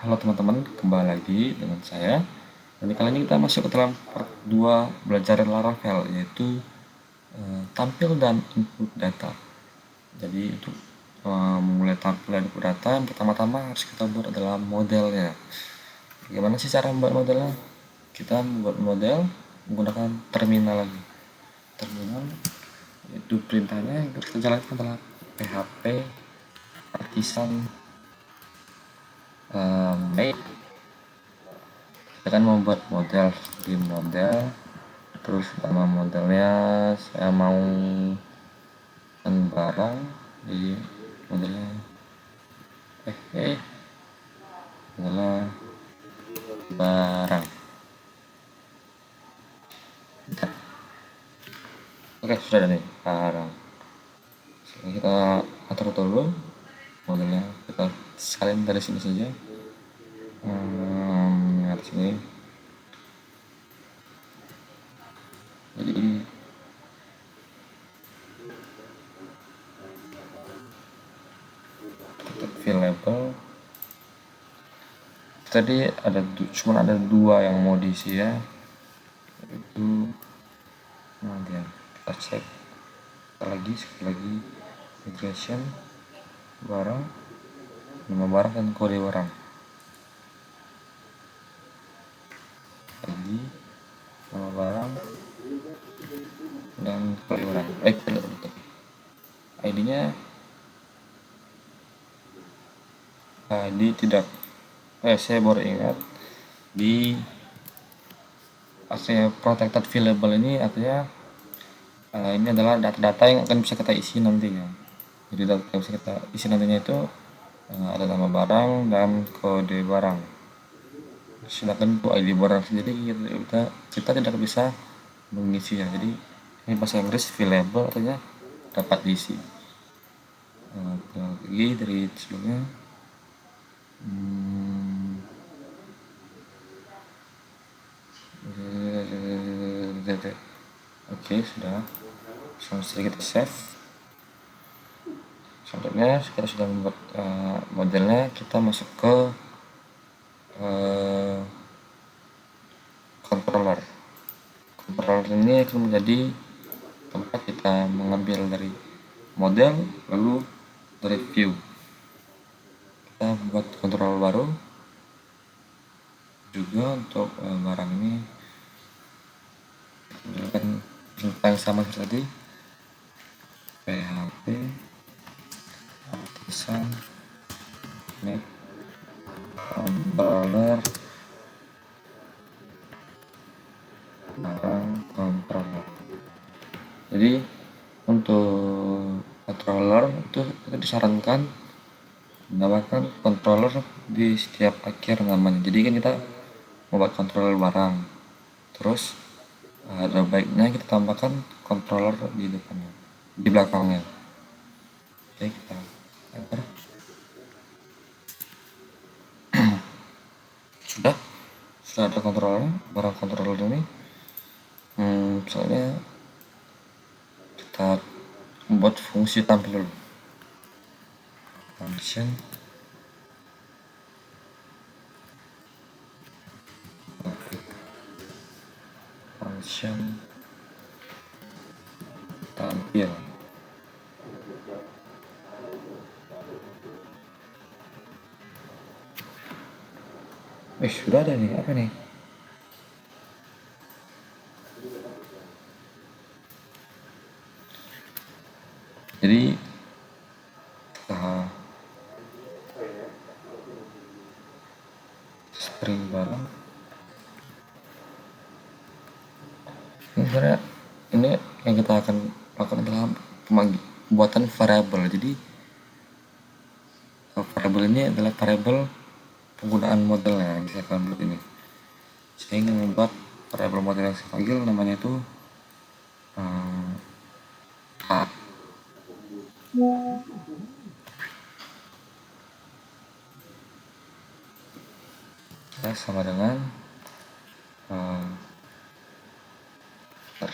Halo teman-teman, kembali lagi dengan saya. Dan kali ini kita masuk ke dalam part 2 belajar Laravel, yaitu tampil dan input data. Jadi untuk memulai tampil dan input data, yang pertama-tama harus kita buat adalah modelnya. Bagaimana sih cara membuat modelnya? Kita membuat model menggunakan terminal lagi. Terminal itu perintahnya yang kita jalankan adalah php artisan make. Kita akan membuat model di model, terus nama modelnya saya mau barang di modelnya modelnya barang. Oke, sudah ada nih barang. Sekarang kita atur dulu modelnya, kita salin dari sini saja. Di sini jadi fill label tadi cuma ada dua yang mau diisi ya, itu kemudian kita cek sekali lagi migration barang, nama barang dan kode barang. ID nama barang dan kode barang. ID-nya ID tidak saya baru ingat di artinya protected variable ini artinya ini adalah data-data yang akan bisa kita isi nantinya. Jadi data yang bisa kita isi nantinya itu ada nama barang dan kode barang. Sedangkan untuk ID barang sendiri kita tidak bisa mengisinya. Jadi ini bahasa Inggris available artinya dapat diisi. Lagi dari sebelumnya oke, sudah. Selanjutnya kita save. Selanjutnya kita sudah membuat modelnya, kita masuk ke controller. Controller ini akan menjadi tempat kita mengambil dari model lalu dari view. Kita buat controller baru juga untuk barang ini, menggunakan yang sama seperti tadi, php artisan make controller barang controller. Jadi untuk controller itu kita disarankan menambahkan controller di setiap akhir namanya. Jadi kan kita membuat controller barang, terus ada baiknya kita tambahkan controller di depannya, di belakangnya. Oke, kita enter. sudah ada controllernya, barang controller ini. Soalnya kita membuat fungsi tampil dulu. Function tampil. Sudah ada nih, apa nih? Jadi string barang ini sebenarnya ini yang kita akan lakukan adalah pembuatan variabel. Jadi variabel ini adalah variabel penggunaan modelnya yang saya akan buat ini. Saya ingin membuat variabel model yang saya panggil namanya itu A. Kita sama dengan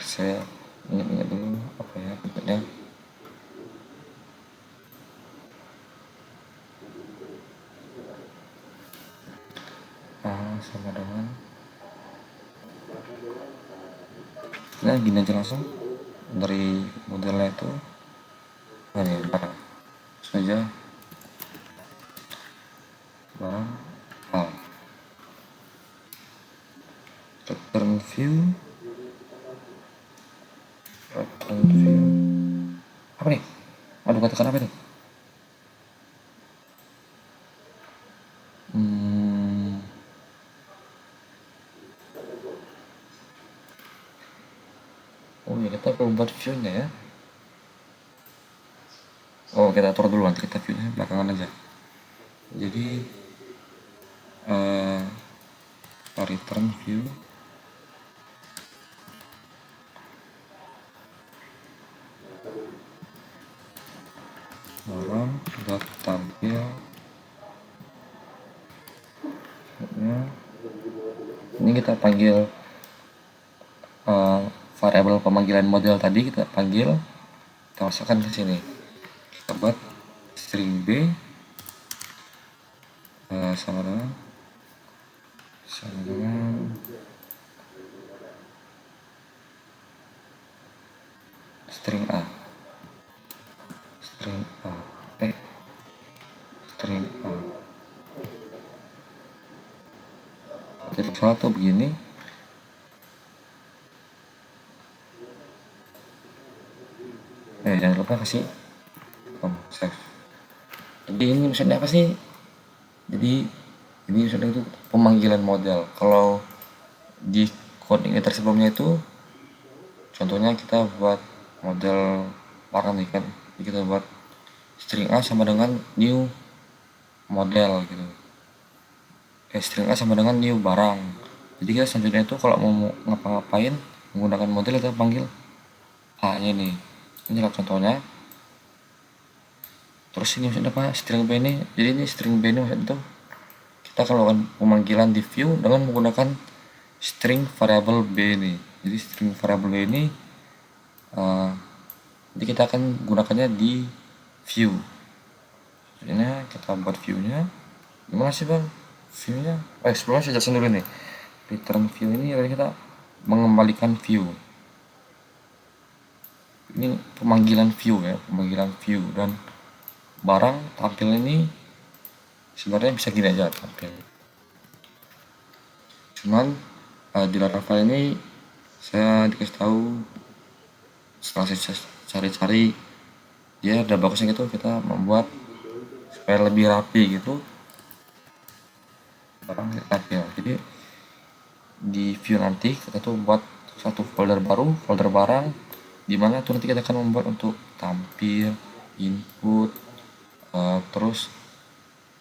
saya ingat dulu apa ya bentuknya. sama dengan gini aja langsung dari modelnya itu ini barang saja barang A. Return view apa nih? Aduh, katakan apa itu? Oh ya, kita perlu buat view-nya ya. Oh, kita atur dulu, nanti kita view-nya belakangan aja. Jadi return view barang dot tampil ya. Ini kita panggil variabel pemanggilan model tadi, kita panggil, kita masukkan ke sini. Kita buat string b sama dengan string a string a jadi soal tuh begini. Jangan lupa kasih save. Jadi ini maksudnya apa sih? Jadi ini maksudnya itu pemanggilan model. Kalau di coding editor sebelumnya itu contohnya kita buat model barang nih kan, jadi kita buat string a sama dengan new model gitu, string a sama dengan new barang. Jadi kita selanjutnya itu kalau mau ngapa-ngapain menggunakan model, kita panggil a nya nih. Ini lah contohnya. Terus ini maksudnya apa? String b ini, jadi ini string b ini maksudnya itu kita kalau pemanggilan di view dengan menggunakan string variable b ini. Jadi string variable b ini jadi kita akan gunakannya di view. Ini kita buat view-nya. Gimana sih bang view-nya? Sebelumnya saya jelasin dulu nih. Return view ini adalah kita mengembalikan view. Ini pemanggilan view ya, pemanggilan view, dan barang tampil ini sebenarnya bisa gini aja tampil. Cuman di Laravel ini saya dikasih tahu setelah saya cari-cari dia udah bagusnya gitu, kita membuat supaya lebih rapi gitu barang tampil. Jadi di view nanti kita tuh buat satu folder baru, folder barang, dimana tuh nanti kita akan membuat untuk tampil, input, terus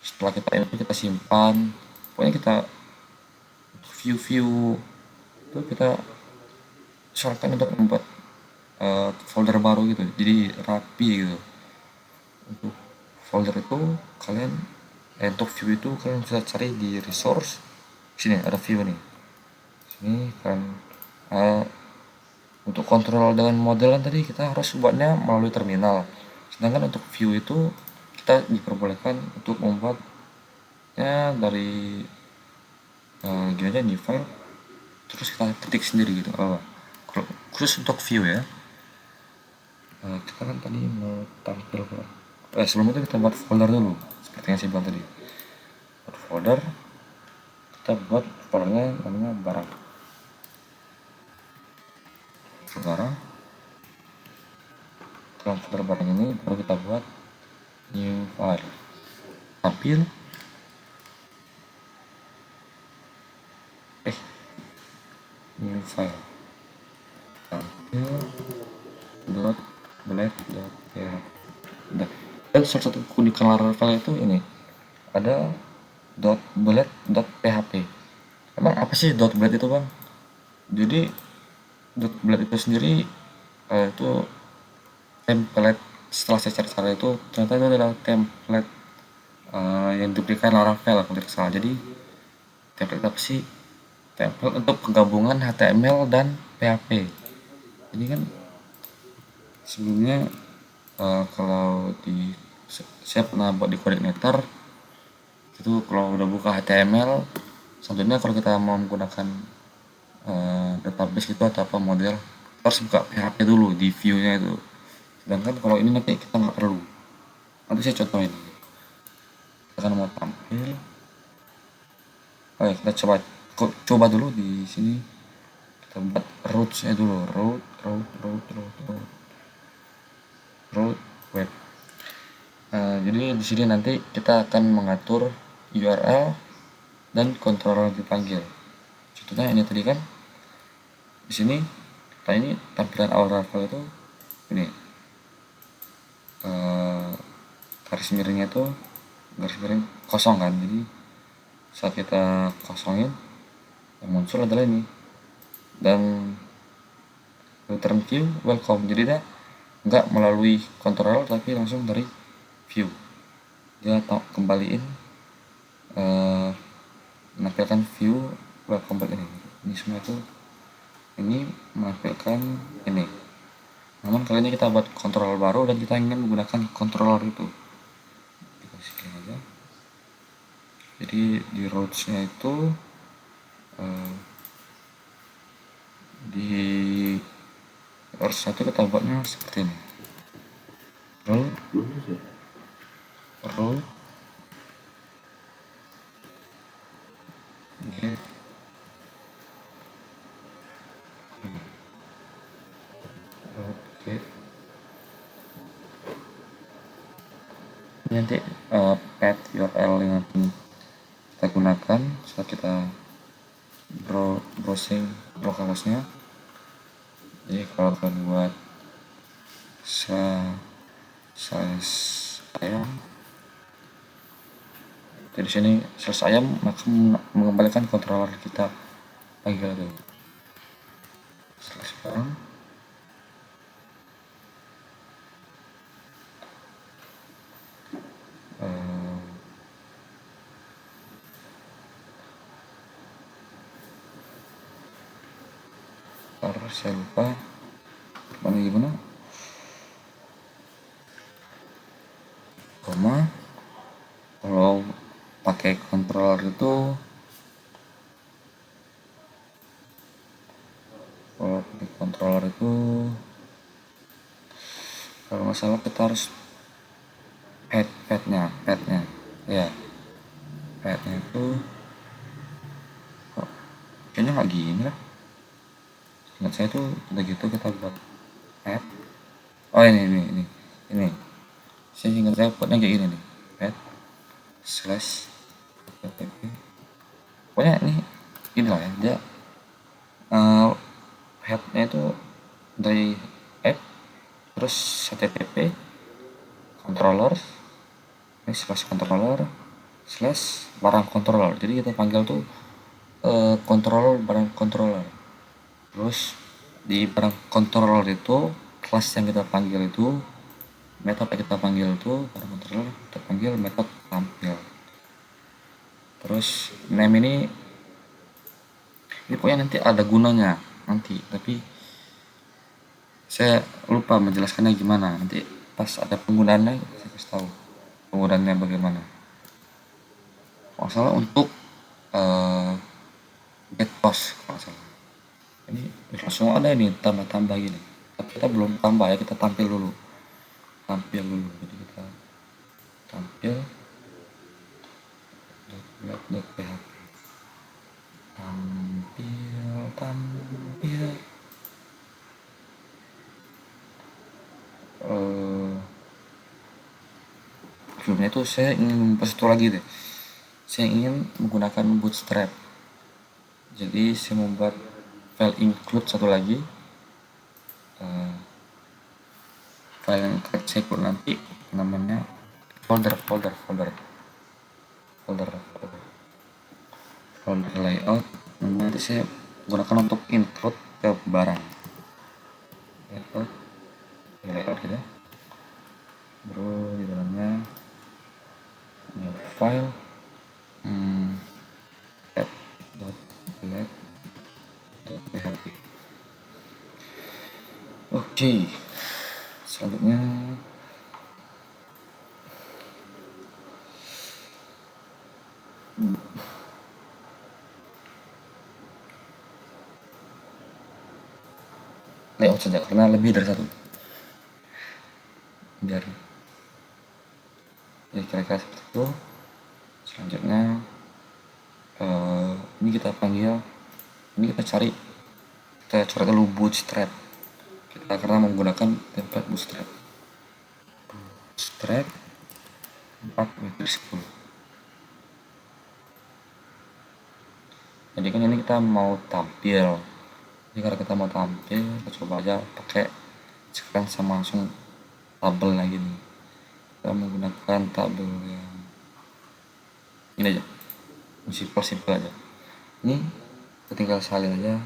setelah kita input kita simpan, pokoknya kita view itu kita usahakan untuk membuat folder baru gitu, jadi rapi gitu. Untuk folder itu kalian untuk view itu kalian bisa cari di resource. Sini ada view nih, sini kan untuk kontrol dengan model kan tadi kita harus buatnya melalui terminal, sedangkan untuk view itu kita diperbolehkan untuk membuatnya dari gini aja, new file, terus kita ketik sendiri gitu. Khusus untuk view ya. Kita kan tadi mau tampil sebelum itu kita buat folder dulu seperti yang saya bilang tadi. Buat folder, kita buat foldernya namanya barang. Dalam folder barang ini baru kita buat new file, tampil new file, tampil dot blade dot php. Dan salah satu keunikan Laravel itu ini ada dot blade dot php. Emang apa sih dot blade itu bang? Jadi dot blade itu sendiri itu template. Setelah saya cari-cari itu ternyata itu adalah template yang diberikan Laravel kalau tidak salah. Jadi template apa sih? Template untuk penggabungan HTML dan PHP. Jadi kan sebelumnya kalau saya pernah buat di Coordinator itu, kalau udah buka HTML Selanjutnya kalau kita mau menggunakan database itu atau apa model, kita harus buka PHP dulu di view-nya itu. Sedangkan kalau ini nanti kita nggak perlu. Nanti saya contohin. Kita kan mau tampil. Oke, kita coba dulu di sini. Kita buat roots-nya dulu. Root web. Jadi di sini nanti kita akan mengatur URL dan controller yang dipanggil. Contohnya ini tadi kan di sini, nah ini tampilan awal Laravel itu ini garis miringnya itu garis miring kosong kan, jadi saat kita kosongin yang muncul adalah ini, dan return view welcome, jadi dia nggak melalui controller tapi langsung dari view, dia kembaliin menampilkan view welcome back ini semua itu ini menampilkan ini. Namun kali ini kita buat controller baru dan kita ingin menggunakan controller itu. Kita sini aja. Jadi di routes-nya itu di R1 kita buatnya seperti ini. Row, get, get. Ini nanti path URL yang akan kita gunakan saat kita browsing localhost-nya. Jadi kalau kita buat size ayam, jadi sini size ayam akan mengembalikan controller kita panggil itu. Sekarang saya lupa gimana koma. Kalau pakai controller itu kalau nggak salah kita harus padnya ya, padnya itu kayaknya nggak gini lah. Ingat saya tuh udah gitu kita buat pad. Oh ini saya ingat saya buatnya kayak gini nih, pad slash http. Pokoknya ini lah ya, dia headnya itu dari app terus http controller ini slash controller slash barang controller, jadi kita panggil tuh controller barang controller. Terus di barang controller itu kelas yang kita panggil itu, metode yang kita panggil itu barang controller kita panggil metode tampil. Terus name ini pokoknya nanti ada gunanya nanti, tapi saya lupa menjelaskannya gimana. Nanti pas ada penggunaannya saya kasih tahu penggunaannya bagaimana. Masalah untuk get post kalau salah. Ini langsung ada ini tambah gini. Tapi kita belum tambah ya, kita tampil dulu. Jadi kita tampil .php. Tampil. Sebelumnya itu saya ingin membuat satu lagi deh. Saya ingin menggunakan Bootstrap. Jadi saya membuat file include satu lagi. File yang akan saya ikut nanti namanya folder layout. Nanti saya gunakan untuk include ke barang layout gitu. Baru di dalamnya file app.php. Oke, selanjutnya layout saja karena lebih dari satu, biar ya kira-kira seperti itu. Selanjutnya ini kita panggil, ini kita cari, kita coret dulu bootstrap kita karena menggunakan template bootstrap 4 10. Jadi kan ini kita mau tampil, jadi kalau kita mau tampil kita coba aja pakai sekarang sama langsung tabel lagi nih. Kita menggunakan tabel yang ini aja, simple aja. Ini kita tinggal salin aja.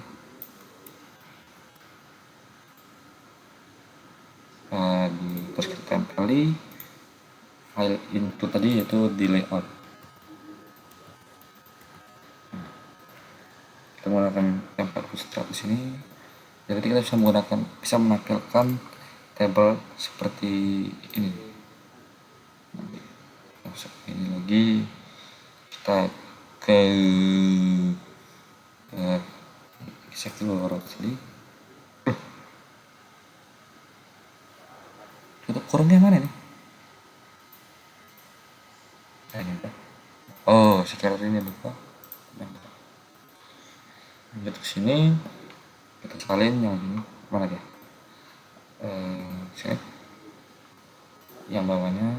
Terus kita tempeli file input tadi yaitu di layout. Kita menggunakan template bootstrap di sini. Jadi kita bisa menampilkan tabel seperti ini. Seperti ini lagi. Kita ke cek dulu orang tadi. Itu kurangnya mana nih? Oh, sekarang ini lupa. Lanjut ke sini, kita salin yang ini mana dia? Sini. Yang bawahnya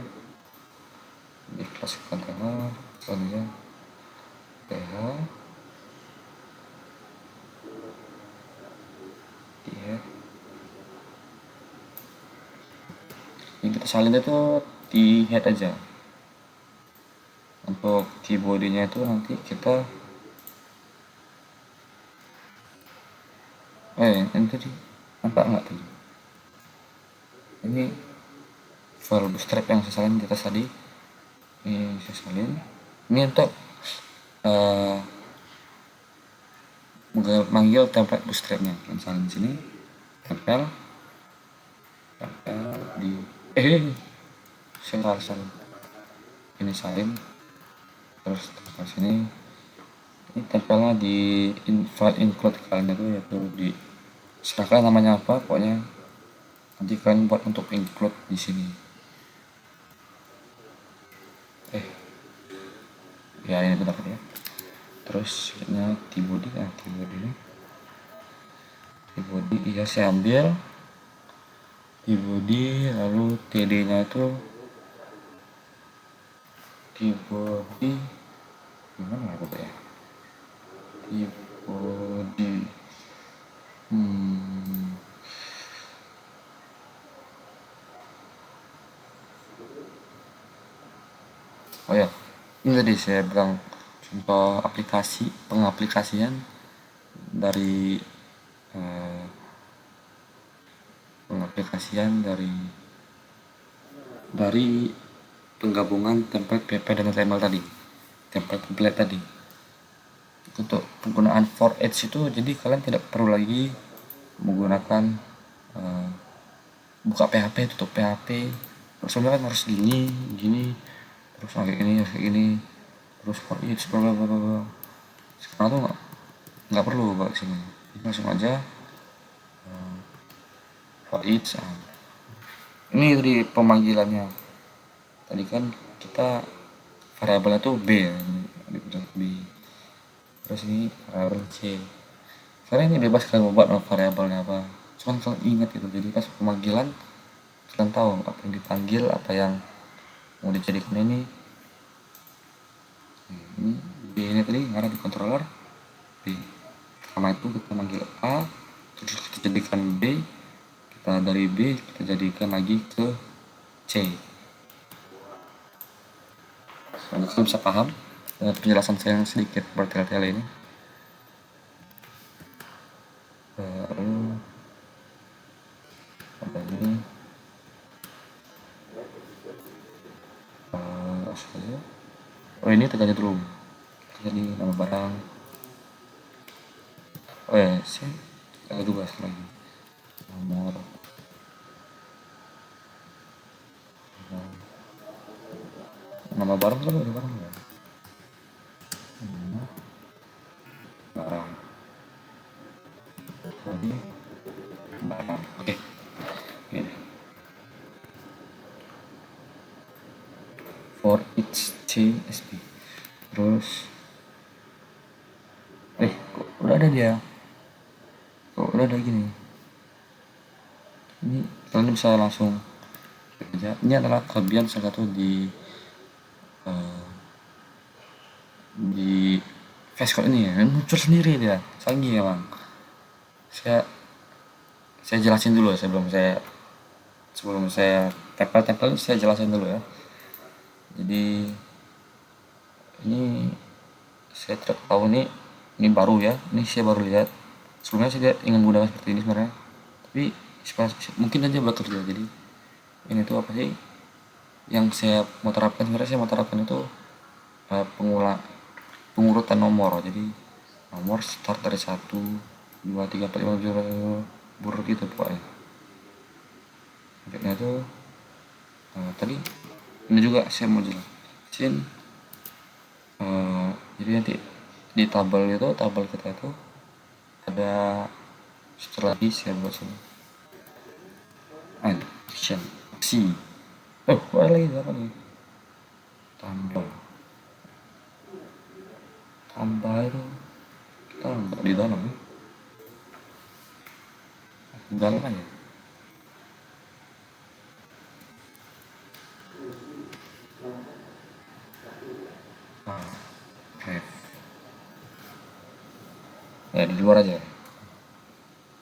di kelas container, selanjutnya PH, head. Yang kita salin itu di head aja. Untuk keyboardnya itu nanti kita ini tadi nampak nggak tadi? Ini file bootstrap yang saya salin di atas tadi. Ini saya salin. Ini untuk manggil template bootstrapnya. Kita salin di sini, tempel di saya salin. Ini salin. Terus ke sini. Ini tempelnya di file include kalian itu, yaitu di serahkan namanya apa, pokoknya nanti kalian buat untuk include di sini. Ya ini bentar ya. Terus ini keyboard ini keyboard iya saya ambil keyboard, lalu TD nya itu keyboard gimana ya ya keyboard oh ya, ini tadi saya bilang contoh pengaplikasian dari penggabungan template PP dan HTML tadi, template tadi. Untuk penggunaan for each itu, jadi kalian tidak perlu lagi menggunakan buka PHP, tutup PHP, terus kan harus gini, terus kayak gini, terus for each, bla bla bla bla. Sekarang tuh nggak perlu buat sini, langsung aja for each. Ini dari pemanggilannya. Tadi kan kita variabelnya tuh B ya, B. Terus ini variabel C. Karena ini bebas kalian mau buat variabelnya apa. Cuman kalian ingat gitu. Jadi pas pemanggilan kalian tahu apa yang dipanggil, apa yang mau dijadikan ini. Ini B ini tadi karena di controller B. Karena itu kita manggil A, terus kita jadikan B. Kita dari B kita jadikan lagi ke C. Semoga kalian bisa paham dengan penjelasan saya yang sedikit bertele-tele ini. Ini oh ini tergantung dulu, jadi nama barang. Oh ya, saya ada dua lagi nomor nama barang kan ada barang ya, barang. Jadi barang CSP. Terus kok udah ada dia, kok udah ada gini. Ini kalian bisa langsung kerja. Ini adalah kelebihan salah satu di Facecode ini ya, muncul sendiri dia, canggih emang. Saya jelasin dulu ya, sebelum saya tempel saya jelasin dulu ya. Jadi ini saya tidak tahu, ini baru ya, ini saya baru lihat. Sebelumnya saya ingin menggunakan seperti ini sebenarnya, tapi mungkin aja bekerja. Jadi ini tuh apa sih yang saya mau terapkan? Sebenarnya saya mau terapkan itu pengurutan nomor. Jadi nomor start dari 1 2 3 4 5 6 buruk gitu pokoknya. Selanjutnya itu tadi ini juga saya mau jelasin. Jadi nanti di tabel kita itu ada, setelah lagi saya buat sini action aksi. Ada lagi apa nih? Tambah itu kita nggak di dalam ya, di dalam aja. Ya di luar aja.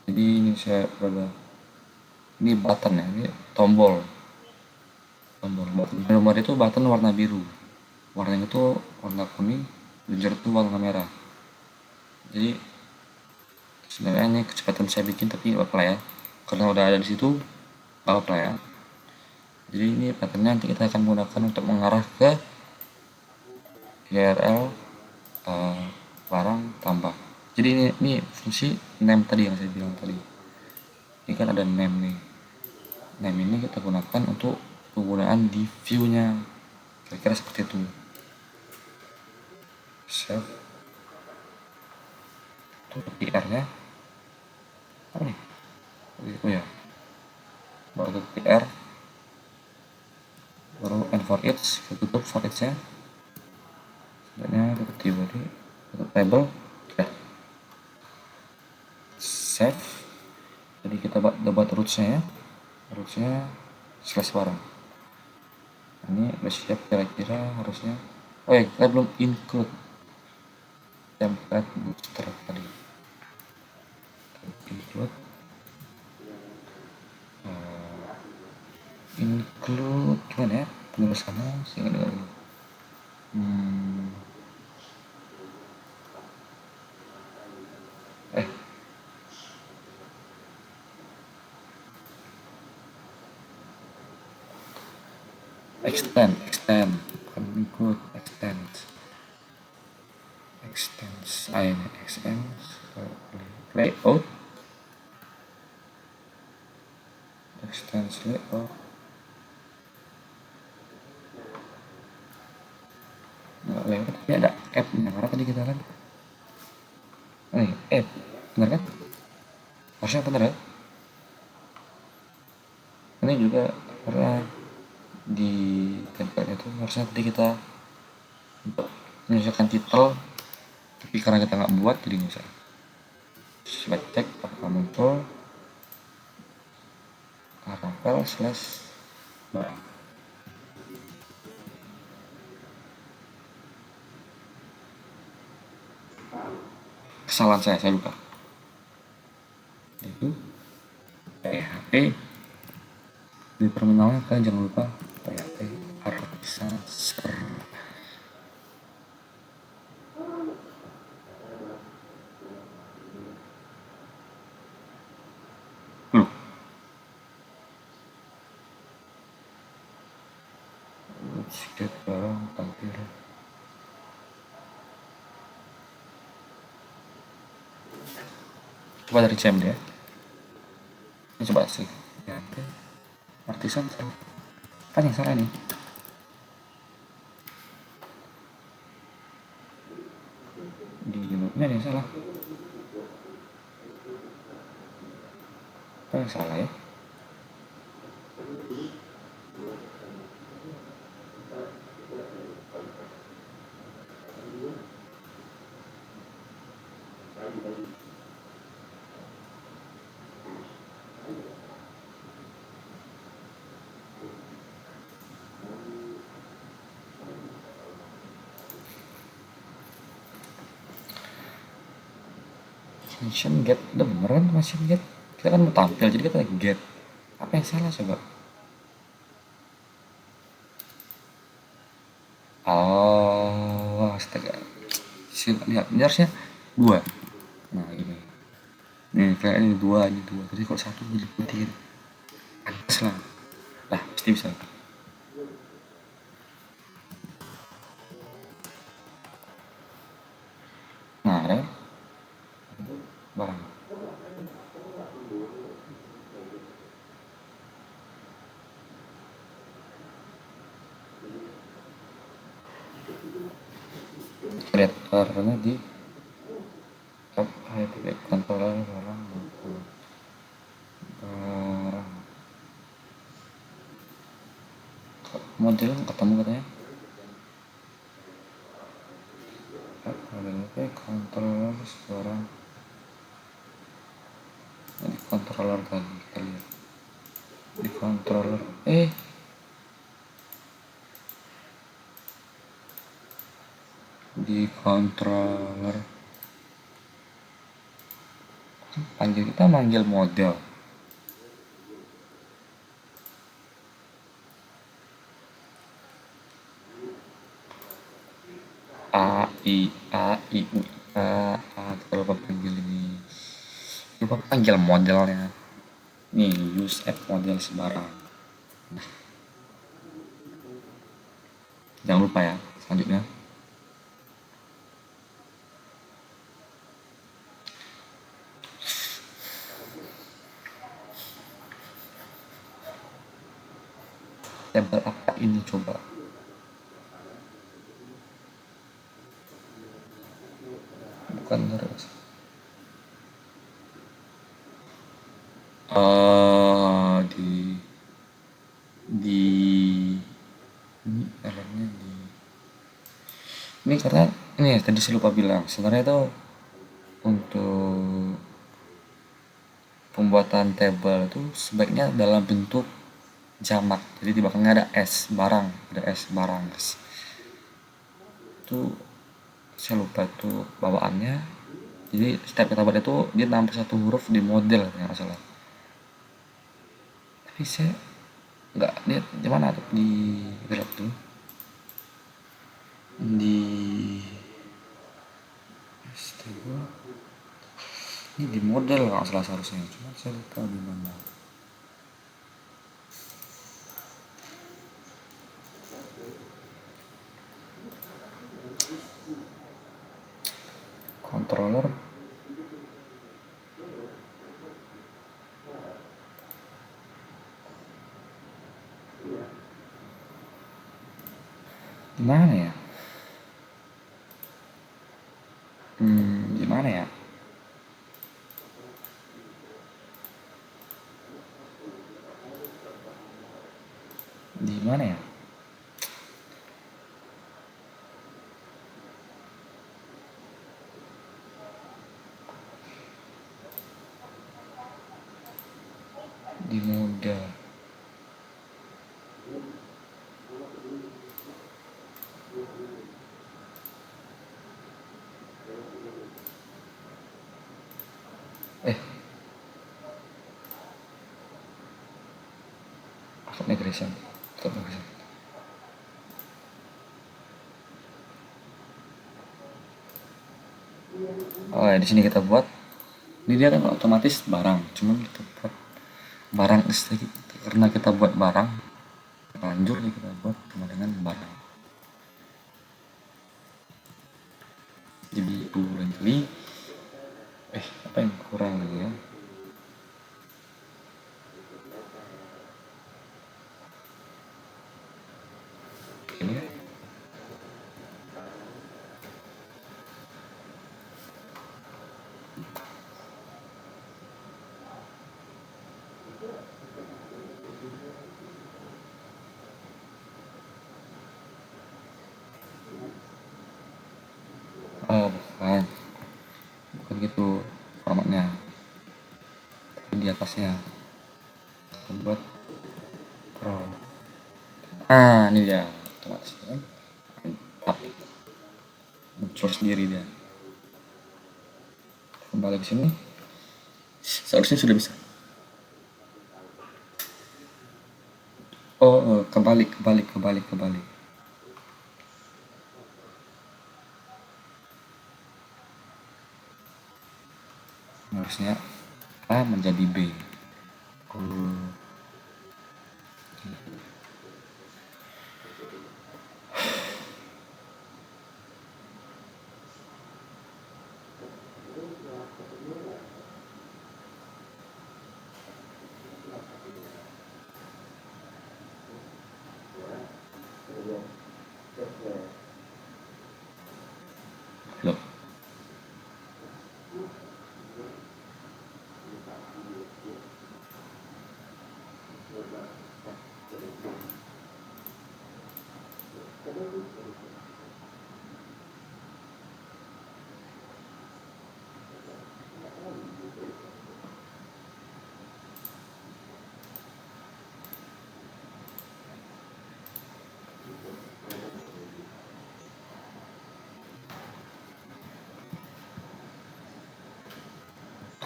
Jadi ini saya ini button ya, ini tombol button. Nomor itu button warna biru, warnanya itu warna kuning, laser itu warna merah. Jadi sebenarnya ini kecepatan saya bikin, tapi nggak apa ya, karena udah ada di situ nggak apa ya. Jadi ini buttonnya nanti kita akan gunakan untuk mengarah ke URL barang tambah. Jadi ini fungsi name tadi yang saya bilang tadi. Ini kan ada name nih. Name ini kita gunakan untuk penggunaan di view-nya. Kira-kira seperti itu. Save. Itu PR-nya. Apa nih? Oh ya. Baru PR. Baru end for each. Kita tutup for each-nya. Sebenarnya tutup body. Tutup table. Save. Jadi kita buat roots-nya ya. Roots-nya slash barang. Ini udah siap kira-kira harusnya. Kita belum include template booster tadi. Include gimana ya penulisannya, saya nggak dengar dulu. Extend bukan include, extends layout, extends layout. Layout tapi ada app-nya, karena tadi kita kan app, benar kan? Harusnya benar ya. Ini juga karena di template itu harusnya nanti kita menyelesaikan title, tapi karena kita nggak buat jadi nggak usah. Coba cek apakah muncul Laravel slash barang. Kesalahan saya lupa. Itu PHP di terminalnya, kalian jangan lupa PHP artisan server. Sedikit barang tampil. Coba dari CMD ya. Ini coba sih. Artisan salah. Kan yang salah nih. Di unitnya ada yang salah. Apa yang salah ya? Mention get, udah bener kan mention get, kita kan mau tampil jadi kita get, apa yang salah coba? Oh astaga, lihat ini harusnya dua. Nah ini nih kayak ini dua jadi kalau satu jadi tiga, pantas lah, lah pasti bisa. Nah ada kan? Barang lihat karena di apa kontrol barang barang model ketemu katanya apa controller barang di controller tadi kita lihat di controller di controller panggil kita manggil model A I U kita lupa panggil ini, lupa panggil modelnya nih, use app model sembarang. Jangan lupa ya selanjutnya tabel apa ini coba. Bukan terus di ini errornya di ini karena ini ya, tadi saya lupa bilang sebenarnya itu untuk pembuatan table itu sebaiknya dalam bentuk jamak, jadi di belakangnya ada s barang, ada s barang itu saya lupa tuh bawaannya. Jadi setiap kita buat itu dia nambah satu huruf di model ya nggak salah, tapi saya nggak lihat di mana tuh di grab tuh di astaga, ini di model nggak salah seharusnya, cuma saya lupa di mana. Controller di mana ya, di mana ya, di mana ya, di model apa migration, tetap migration. Oh ya, di sini kita buat ini dia kan otomatis barang, cuman kita buat barang istri karena kita buat barang lanjut nih kita buat sama dengan barang, jadi ulang kali apa yang kurang lagi ya, ini oh bukan, bukan gitu formatnya, tapi di atasnya kita buat pro, ini dia otomatis kan muncul sendiri dia kembali ke sini. Seharusnya sudah bisa. Oh, kebalik. Harusnya A menjadi B. Oh, loh.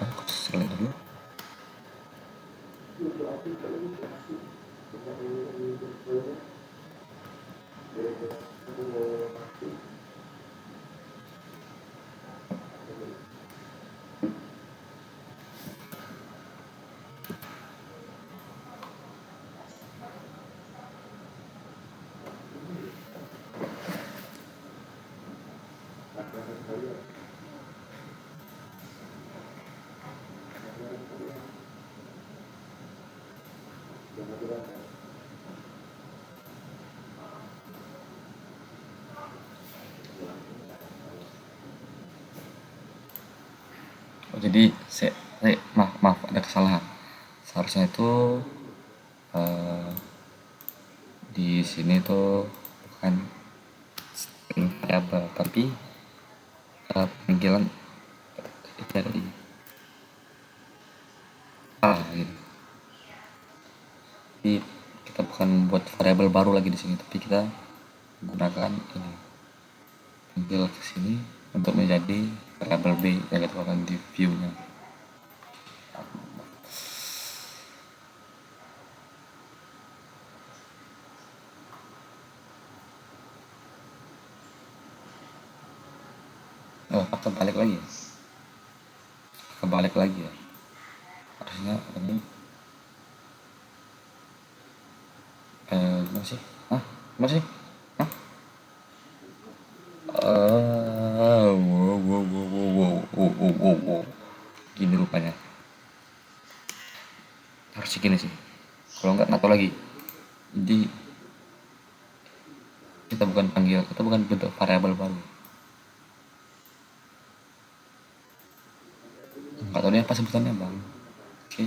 Aku selesai dulu. Oh, jadi maaf ada kesalahan. Seharusnya itu eh, di sini tuh bukan string variable tapi panggilan dari A gitu. Jadi kita bukan buat variabel baru lagi di sini, tapi kita gunakan ini panggil ke sini untuk menjadi variabel B yang kita akan di view-nya. Oh, kebalik lagi ya? Kebalik lagi ya? Harusnya ini gimana sih? Hah? Gimana sih? Hah? Wow. Gini rupanya. Harus gini sih. Kalau nggak tahu lagi. Jadi kita bukan bentuk variabel baru. Nggak tahu ini apa sebutannya bang. Oke.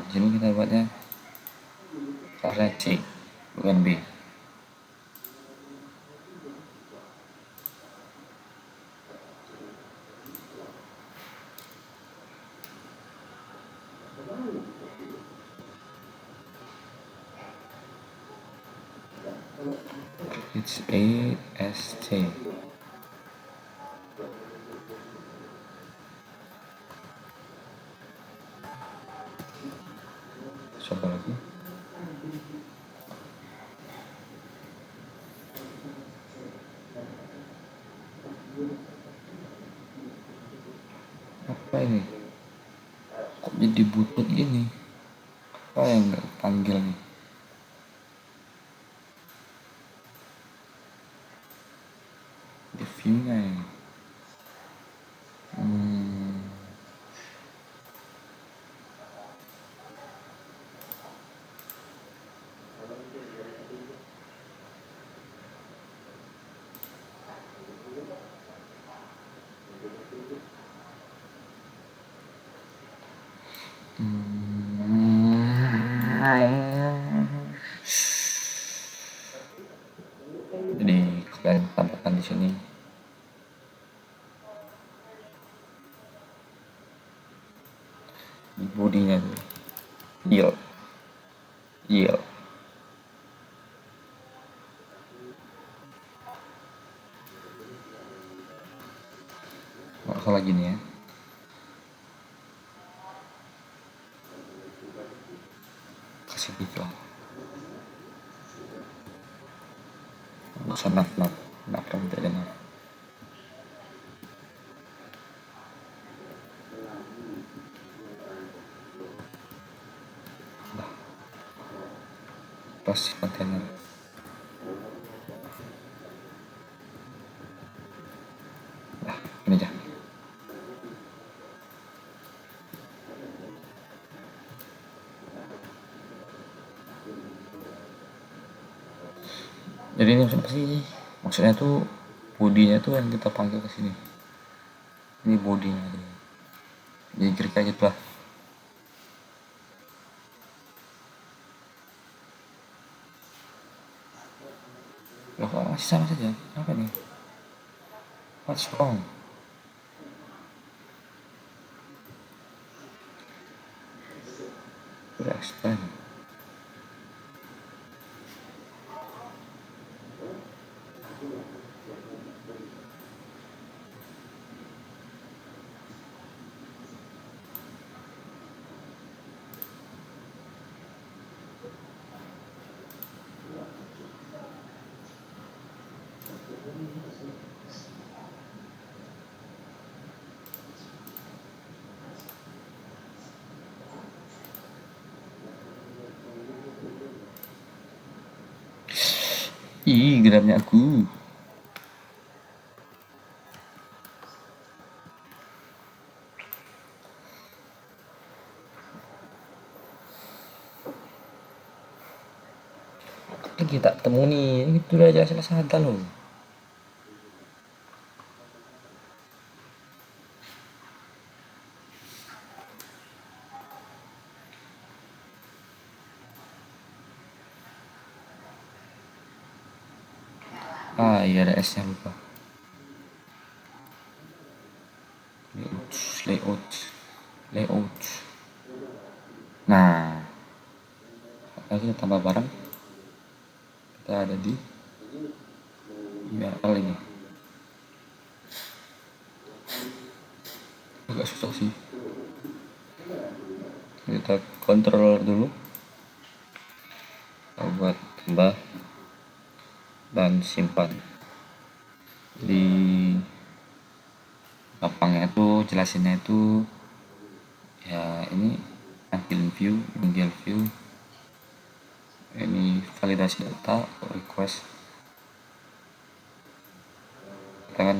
Sini kita buatnya caranya C bukan B. It's A S C. Coba lagi. Apa ini? Kok jadi butut gini? Apa yang nggak panggil nih? Di view-nya ini. Jadi kalian tambahkan di sini di bodinya tuh yield Iya, nggak salah gini ya. Kasih gitu lah. Nggak usah naf nanti aja naf. Pas kontainer. Ini aja. Jadi ini maksudnya sih? Maksudnya tuh bodinya tuh yang kita panggil ke sini. Ini bodinya. Jadi kira-kira gitu lah. Loh kok masih sama saja? Apa nih? What's wrong? Udah explain. Ih, geramnya aku. Ini kita temu nih. Ini udah jelas-jelas ada loh. Ah iya ada S nya lupa. Layout. Nah, lagi kita tambah barang. Kita ada di URL ini. Agak susah sih. Kita controller dulu. Kita buat tambah dan simpan. Di lapangnya itu jelasinnya itu ya ini ambil view, tinggal view, ini validasi data, request. Kita kan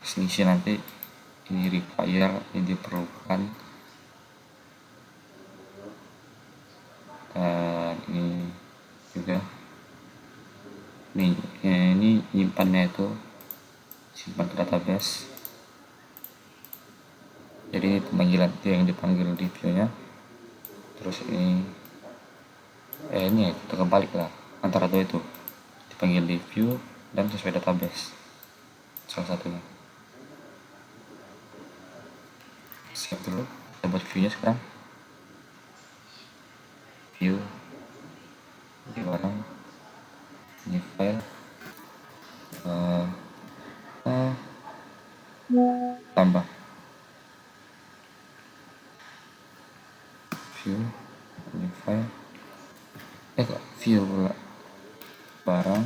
sini nanti ini require, ini diperlukan, dan ini juga nih ini nyimpannya itu simpan ke database. Jadi ini pemanggilan itu yang dipanggil di view nya. Terus ini ini kita kebalik lah antara dua itu, dipanggil di view dan sesuai database salah satunya. Save dulu, kita buat view nya sekarang. View di barang ini file tambah view ini file kok view pula barang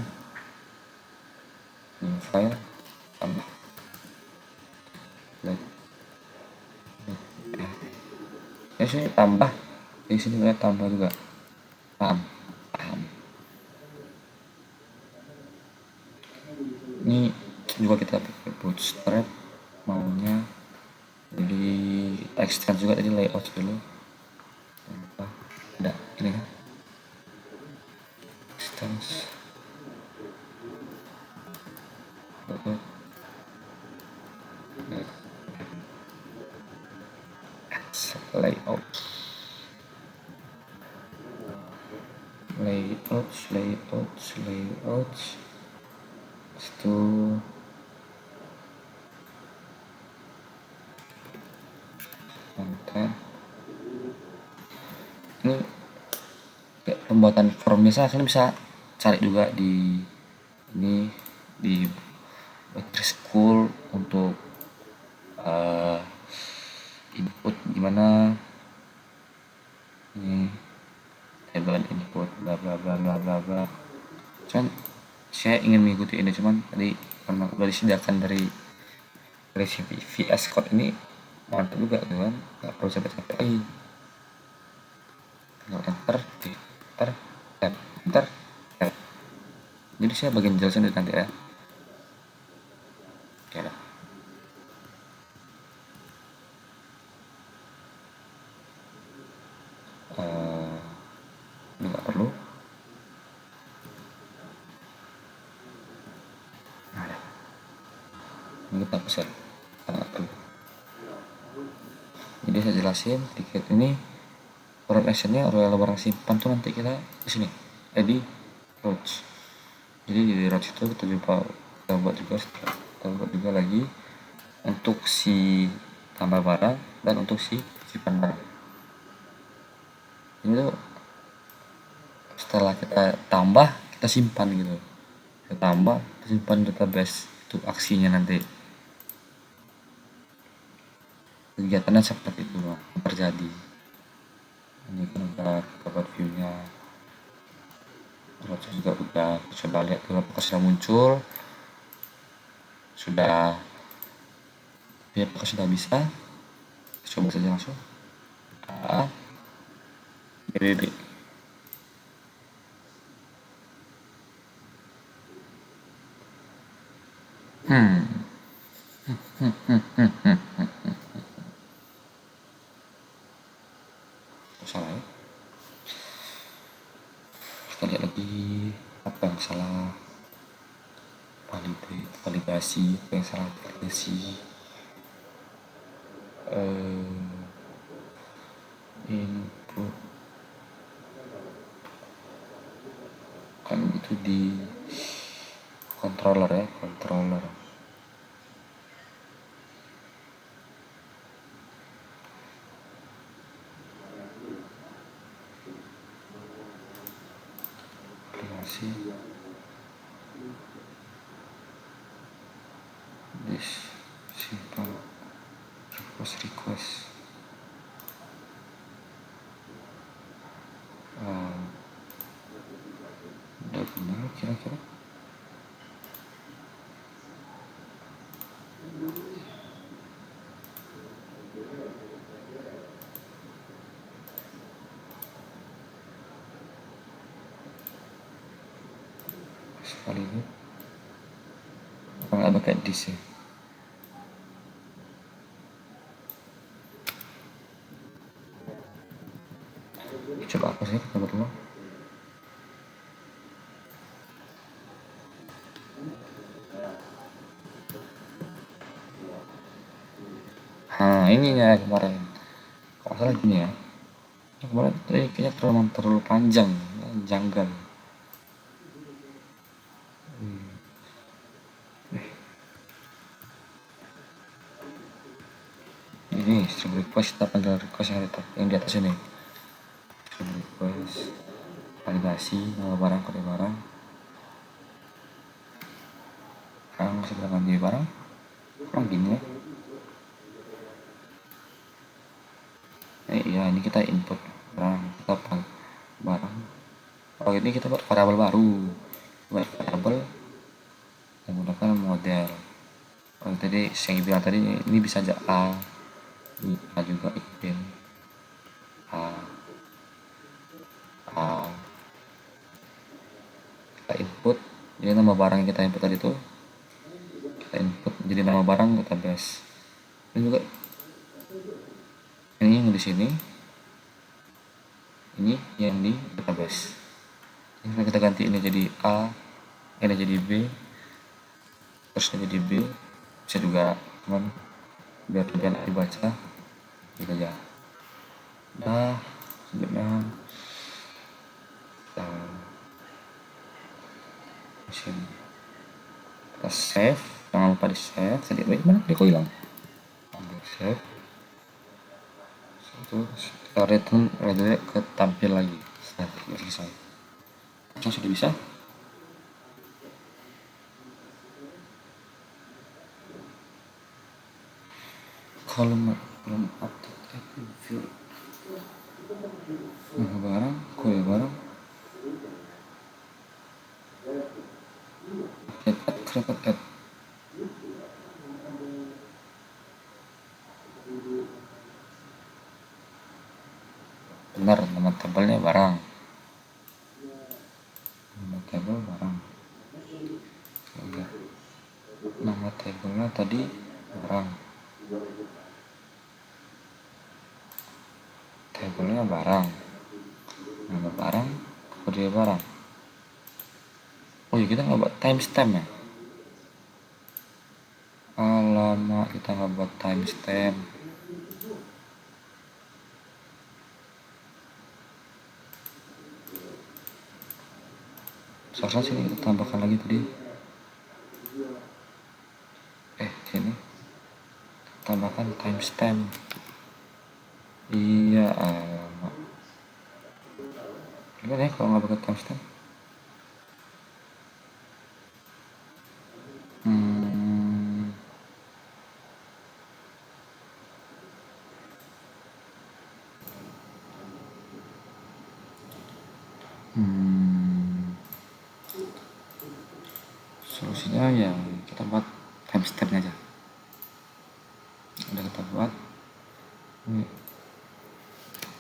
ini file tambah sini tambah di sini boleh tambah juga. Paham. Ini juga kita pakai bootstrap maunya, jadi extend juga tadi layout dulu. Ada ini kan extends layout itu konten. Ini pembuatan form biasa kalian bisa cari juga di ini di Bakery School untuk input gimana ini table input bla bla bla bla bla bla. Cuman saya ingin mengikuti ini, cuman tadi karena udah disediakan dari si VS Code ini mantap juga tuh kan, nggak perlu capek-capek lagi, tinggal enter enter tab enter tab. Jadi saya bagian jelasin nanti ya. Oke lah. Ini nggak perlu. Nah, ya. Ini kita hapus ya, nggak perlu. Jadi saya jelasin sedikit ini root actionnya rel barang simpan tuh nanti kita di sini edit routes. Jadi di routes itu kita buat juga lagi untuk si tambah barang dan untuk si simpan barang. Ini tuh setelah kita tambah kita simpan gitu, kita tambah kita simpan database itu aksinya nanti, kegiatannya seperti itu loh terjadi. Ini kan udah dapat view-nya, terus juga udah coba lihat dulu apakah sudah muncul, sudah ya, apakah sudah bisa. Coba saja langsung BBB. Salah ya, kita lihat lagi apa yang salah, validasi apa yang salah, validasi input kan itu di controller ya, controller aplikasi this simple request udah benar kira-kira. Sekali ini apa nggak pakai disk ya? Coba apa sih kita berdua. Nah ininya kemarin kalau salah gini ya, kemarin kayaknya terlalu panjang, janggal. Ini stream request, kita panggil request yang di atas ini, stream request validasi nama barang, kode barang, sekarang sedang ganti barang gini ya. Iya ini kita input barang, kita barang. Oh ini kita buat variabel baru, buat variabel menggunakan model. Oh tadi saya bilang tadi ini bisa aja A, ini A juga ipin A kita input jadi nama barang yang kita input tadi tuh kita input jadi nama barang database. Dan juga ini yang di sini, ini yang di database. Ini kita ganti ini jadi A, ini jadi B, terus ini jadi B, bisa juga teman biar lebih enak dibaca gitu aja. Nah selanjutnya kita save, jangan lupa di save. Tadi mana kok hilang, ambil save itu kita return ke tampil lagi. Selesai. sudah bisa. Kalau belum update review barang kue barang create benar, nama tabelnya barang, nama tabel barang. Lihat nama tabelnya tadi barang, tabelnya barang, nama barang, kode barang. Oh iya, kita nggak buat timestamp ya. Alamak, kita nggak buat timestamp. Seharusnya sini kita tambahkan lagi tadi. Sini tambahkan timestamp. Iya, alamak. Gimana ya kalau nggak pakai timestamp? Solusinya ya kita buat timestampnya aja. Udah kita buat, ini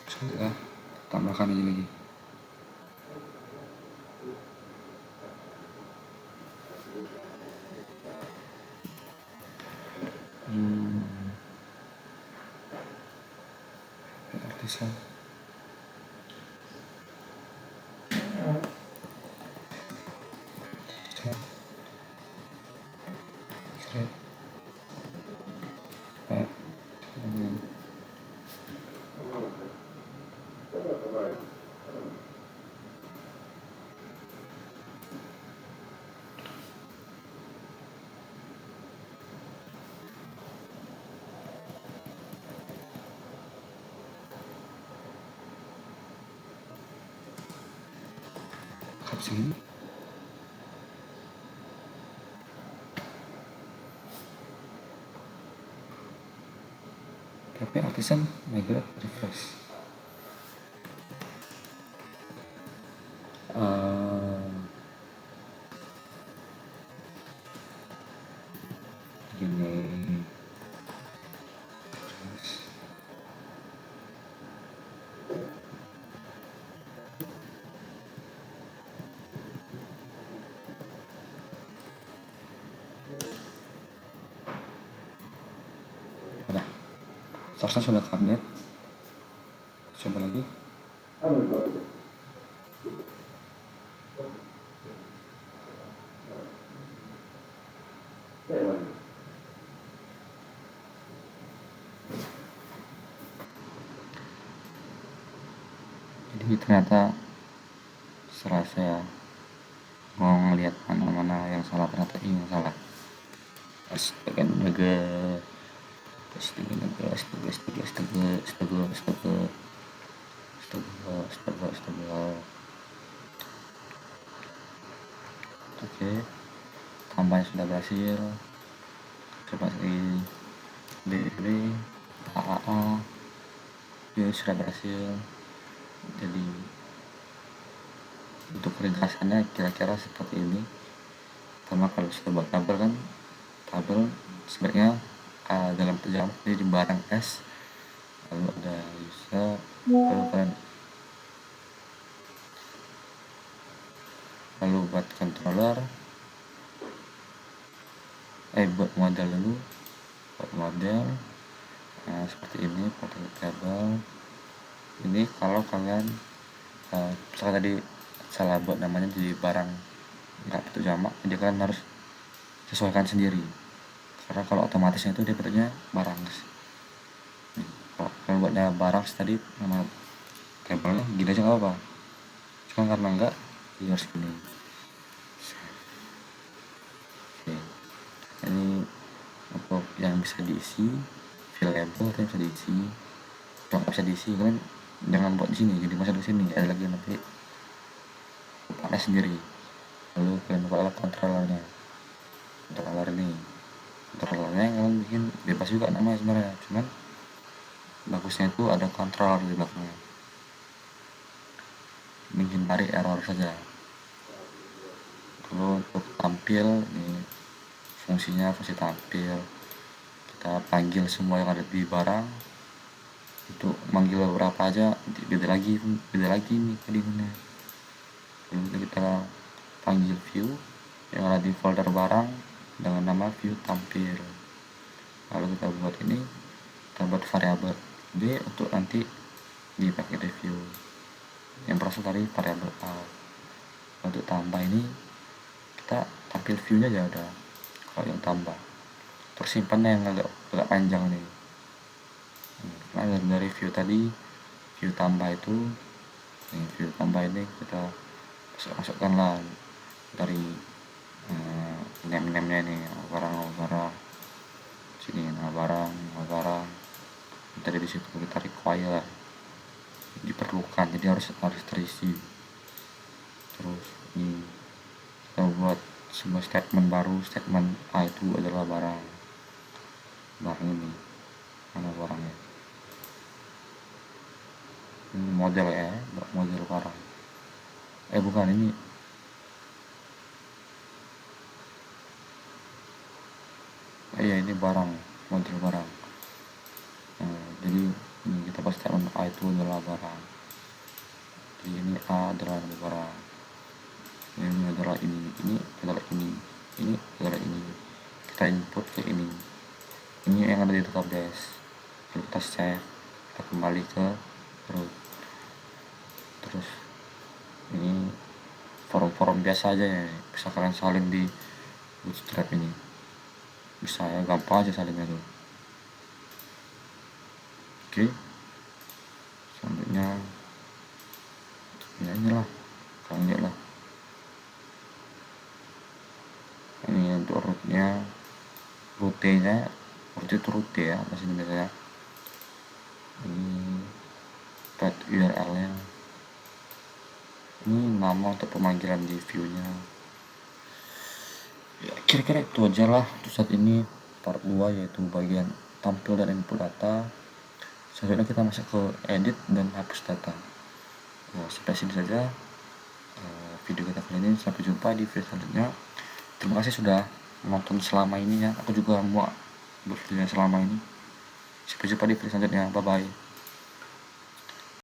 kita tambahkan aja lagi. Artisan segini. Tapi artisan migrate refresh. Gini. Udah. Seharusnya sudah update. Coba lagi. Jadi ternyata setelah saya mau ngelihat mana-mana yang salah, ternyata ini yang salah. Astaga, Oke, tambahnya sudah berhasil. Coba di AAA ya sudah berhasil. Jadi untuk ringkasannya kira-kira seperti ini. Pertama, kalau sudah buat tabel kan, tabel sebenarnya dalam terjemah ini di barang S, lalu ada user, lalu buat controller, buat model dulu, buat model. Nah, seperti ini portrait table. Ini kalau kalian misalkan tadi salah buat namanya jadi barang nggak bentuk jamak, jadi kalian harus sesuaikan sendiri, karena kalau otomatisnya itu dia bentuknya barang. Kalau kalian buatnya barang tadi nama tabelnya gini aja nggak apa-apa, cuma karena enggak jadi harus gini. Oke. Ini untuk yang bisa diisi fill label itu bisa diisi. Kalau bisa diisi kalian jangan buat di sini, jadi masuk di sini ada lagi nanti formatnya sendiri. Lalu kalian buka controllernya. Controller ini, controllernya kalian bikin bebas juga namanya sebenarnya, cuman bagusnya itu ada controller di belakangnya, menghindari error saja. Lalu untuk tampil ini fungsinya fungsi tampil, kita panggil semua yang ada di barang. Untuk manggil beberapa aja beda lagi nih kalimatnya. Lalu kita panggil view yang ada di folder barang dengan nama view tampil. Lalu kita buat ini, kita buat variabel b untuk nanti dipakai review. Yang berasal dari variabel a. Untuk tambah ini kita tampil viewnya aja udah. Kalau yang tambah terus simpannya yang agak panjang nih. Nah, dari view tadi, view tambah itu, view tambah ini kita masukkan lah dari name-nya nih, barang sini, barang tadi di situ kita require, diperlukan, jadi harus terisi. Terus ini kita buat sebuah statement baru, statement A itu adalah barang ini, mana barangnya, ini model ya, model barang, bukan ini, iya ini barang, model barang. Jadi ini kita pasti statement A itu adalah barang, jadi ini A adalah barang, ini adalah ini adalah ini adalah ini, kita input ke ini yang ada di database. Lalu kita save, kita kembali ke root. Terus ini form biasa aja ya, bisa kalian salin di Bootstrap ini, bisa ya, gampang aja salinnya tuh. Oke, selanjutnya ya inilah, kalian lihat lah ini untuk rootnya, root itu root ya bahasa Indonesia. Ini path URL nya, ini nama untuk pemanggilan di view nya. Ya, kira-kira itu aja lah untuk saat ini part 2, yaitu bagian tampil dan input data. Selanjutnya kita masuk ke edit dan hapus data. Ya, sampai sini saja video kita kali ini. Sampai jumpa di video selanjutnya. Terima kasih sudah menonton selama ini ya. Aku juga mau buat videonya selama ini. Sampai jumpa di video selanjutnya. Bye bye.